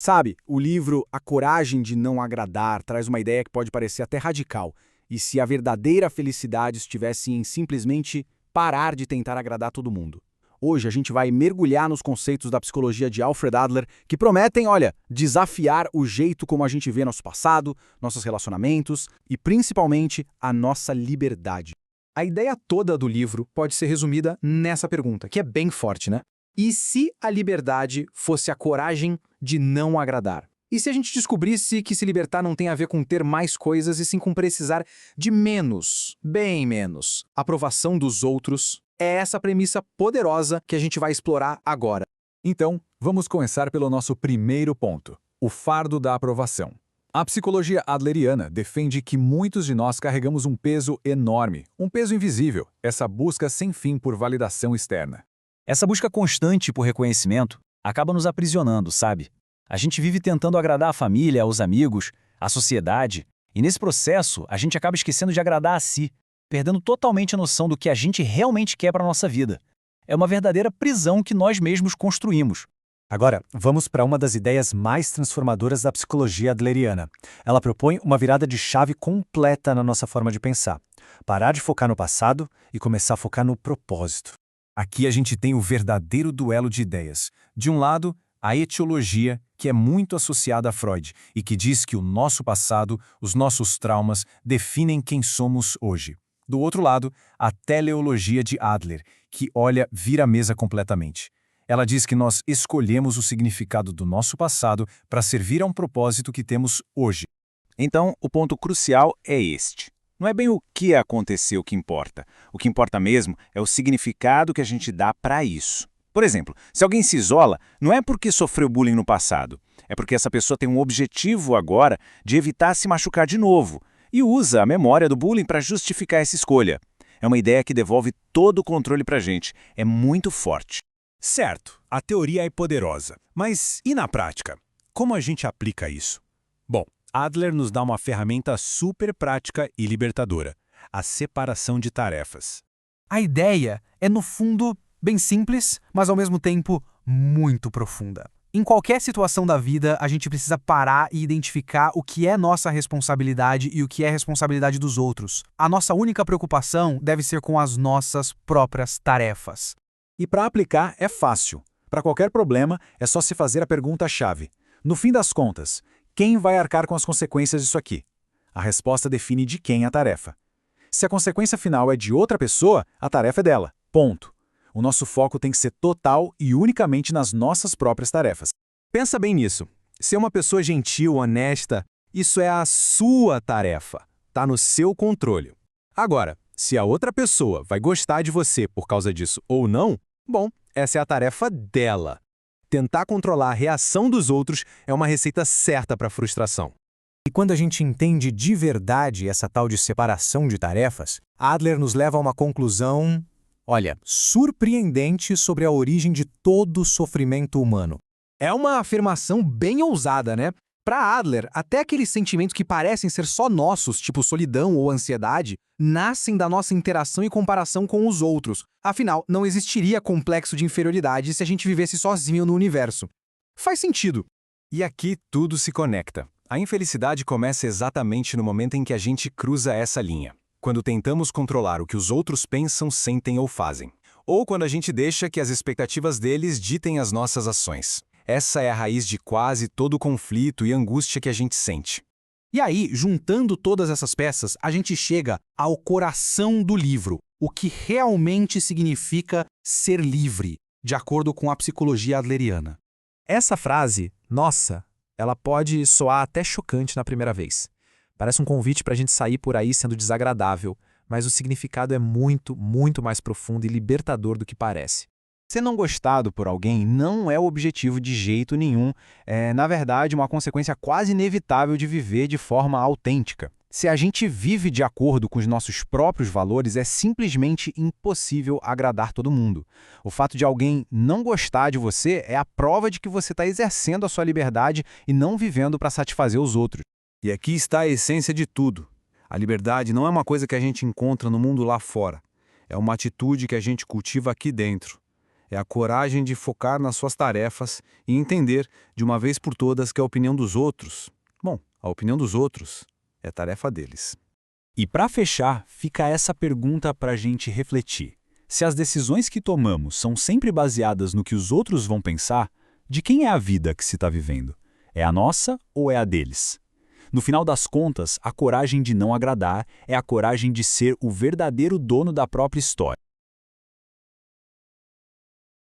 Sabe, o livro A Coragem de Não Agradar traz uma ideia que pode parecer até radical. E se a verdadeira felicidade estivesse em simplesmente parar de tentar agradar todo mundo? Hoje a gente vai mergulhar nos conceitos da psicologia de Alfred Adler que prometem, olha, desafiar o jeito como a gente vê nosso passado, nossos relacionamentos e principalmente a nossa liberdade. A ideia toda do livro pode ser resumida nessa pergunta, que é bem forte, né? E se a liberdade fosse a coragem de não agradar? E se a gente descobrisse que se libertar não tem a ver com ter mais coisas e sim com precisar de menos, bem menos, aprovação dos outros? É essa premissa poderosa que a gente vai explorar agora. Então, vamos começar pelo nosso primeiro ponto, o fardo da aprovação. A psicologia adleriana defende que muitos de nós carregamos um peso enorme, um peso invisível, essa busca sem fim por validação externa. Essa busca constante por reconhecimento acaba nos aprisionando, sabe? A gente vive tentando agradar a família, os amigos, a sociedade, e nesse processo a gente acaba esquecendo de agradar a si, perdendo totalmente a noção do que a gente realmente quer para a nossa vida. É uma verdadeira prisão que nós mesmos construímos. Agora, vamos para uma das ideias mais transformadoras da psicologia adleriana. Ela propõe uma virada de chave completa na nossa forma de pensar. Parar de focar no passado e começar a focar no propósito. Aqui a gente tem o verdadeiro duelo de ideias. De um lado, a etiologia, que é muito associada a Freud e que diz que o nosso passado, os nossos traumas, definem quem somos hoje. Do outro lado, a teleologia de Adler, que vira a mesa completamente. Ela diz que nós escolhemos o significado do nosso passado para servir a um propósito que temos hoje. Então, o ponto crucial é este. Não é bem o que aconteceu que importa. O que importa mesmo é o significado que a gente dá para isso. Por exemplo, se alguém se isola, não é porque sofreu bullying no passado. É porque essa pessoa tem um objetivo agora de evitar se machucar de novo e usa a memória do bullying para justificar essa escolha. É uma ideia que devolve todo o controle para a gente. É muito forte. Certo, a teoria é poderosa. Mas e na prática? Como a gente aplica isso? Bom, Adler nos dá uma ferramenta super prática e libertadora: a separação de tarefas. A ideia é, no fundo, bem simples, mas ao mesmo tempo muito profunda. Em qualquer situação da vida, a gente precisa parar e identificar o que é nossa responsabilidade e o que é responsabilidade dos outros. A nossa única preocupação deve ser com as nossas próprias tarefas. E para aplicar é fácil. Para qualquer problema, é só se fazer a pergunta-chave. No fim das contas, quem vai arcar com as consequências disso aqui? A resposta define de quem é a tarefa. Se a consequência final é de outra pessoa, a tarefa é dela. Ponto. O nosso foco tem que ser total e unicamente nas nossas próprias tarefas. Pensa bem nisso. Ser uma pessoa gentil, honesta, isso é a sua tarefa. Tá no seu controle. Agora, se a outra pessoa vai gostar de você por causa disso ou não, bom, essa é a tarefa dela. Tentar controlar a reação dos outros é uma receita certa para a frustração. E quando a gente entende de verdade essa tal de separação de tarefas, Adler nos leva a uma conclusão, surpreendente sobre a origem de todo o sofrimento humano. É uma afirmação bem ousada, né? Para Adler, até aqueles sentimentos que parecem ser só nossos, tipo solidão ou ansiedade, nascem da nossa interação e comparação com os outros. Afinal, não existiria complexo de inferioridade se a gente vivesse sozinho no universo. Faz sentido. E aqui tudo se conecta. A infelicidade começa exatamente no momento em que a gente cruza essa linha. Quando tentamos controlar o que os outros pensam, sentem ou fazem. Ou quando a gente deixa que as expectativas deles ditem as nossas ações. Essa é a raiz de quase todo o conflito e angústia que a gente sente. E aí, juntando todas essas peças, a gente chega ao coração do livro, o que realmente significa ser livre, de acordo com a psicologia adleriana. Essa frase, nossa, ela pode soar até chocante na primeira vez. Parece um convite para a gente sair por aí sendo desagradável, mas o significado é muito, muito mais profundo e libertador do que parece. Ser não gostado por alguém não é o objetivo de jeito nenhum. É, na verdade, uma consequência quase inevitável de viver de forma autêntica. Se a gente vive de acordo com os nossos próprios valores, é simplesmente impossível agradar todo mundo. O fato de alguém não gostar de você é a prova de que você está exercendo a sua liberdade e não vivendo para satisfazer os outros. E aqui está a essência de tudo. A liberdade não é uma coisa que a gente encontra no mundo lá fora. É uma atitude que a gente cultiva aqui dentro. É a coragem de focar nas suas tarefas e entender, de uma vez por todas, que a opinião dos outros, a opinião dos outros é tarefa deles. E para fechar, fica essa pergunta para a gente refletir. Se as decisões que tomamos são sempre baseadas no que os outros vão pensar, de quem é a vida que se está vivendo? É a nossa ou é a deles? No final das contas, a coragem de não agradar é a coragem de ser o verdadeiro dono da própria história.